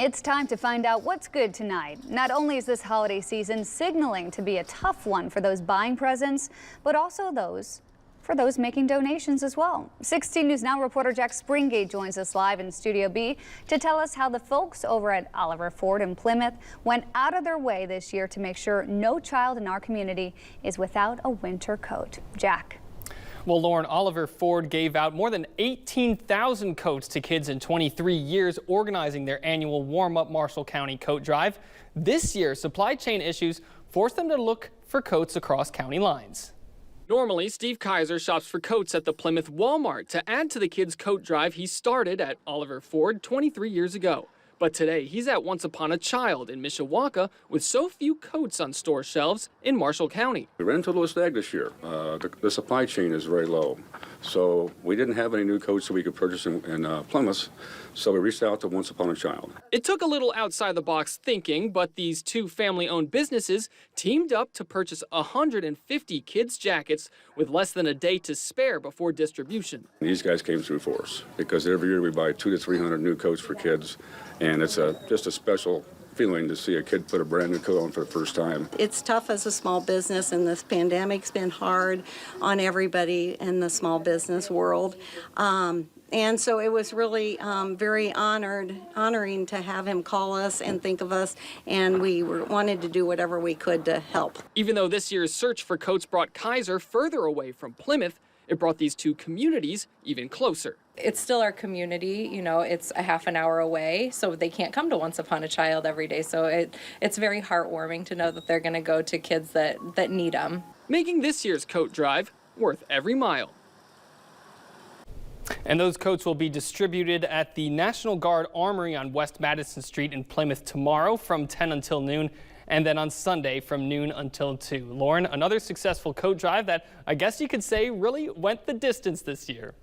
It's time to find out what's good tonight. Not only is this holiday season signaling to be a tough one for those buying presents, but also for those making donations as well. 16 News Now reporter Jack Springate joins us live in Studio B to tell us how the folks over at Oliver Ford in Plymouth went out of their way this year to make sure no child in our community is without a winter coat. Jack. Well, Lauren, Oliver Ford gave out more than 18,000 coats to kids in 23 years, organizing their annual warm-up Marshall County coat drive. This year, supply chain issues forced them to look for coats across county lines. Normally, Steve Kaiser shops for coats at the Plymouth Walmart. To add to the kids' coat drive, he started at Oliver Ford 23 years ago. But today, he's at Once Upon a Child in Mishawaka with so few coats on store shelves in Marshall County. We ran into a little snag this year. The supply chain is very low. So we didn't have any new coats that we could purchase in Plymouth. So we reached out to Once Upon a Child. It took a little outside the box thinking, but these two family-owned businesses teamed up to purchase 150 kids' jackets with less than a day to spare before distribution. These guys came through for us because every year we buy 200 to 300 new coats for kids, and it's just a special feeling to see a kid put a brand new coat on for the first time. It's tough as a small business, and this pandemic's been hard on everybody in the small business world. And so it was really very honoring to have him call us and think of us, and we wanted to do whatever we could to help. Even though this year's search for coats brought Kaiser further away from Plymouth, it brought these two communities even closer. It's still our community, you know, it's a half an hour away, so they can't come to Once Upon a Child every day. So it's very heartwarming to know that they're going to go to kids that need them. Making this year's coat drive worth every mile. And those coats will be distributed at the National Guard Armory on West Madison Street in Plymouth tomorrow from 10 until noon, and then on Sunday from noon until 2. Lauren, another successful coat drive that I guess you could say really went the distance this year.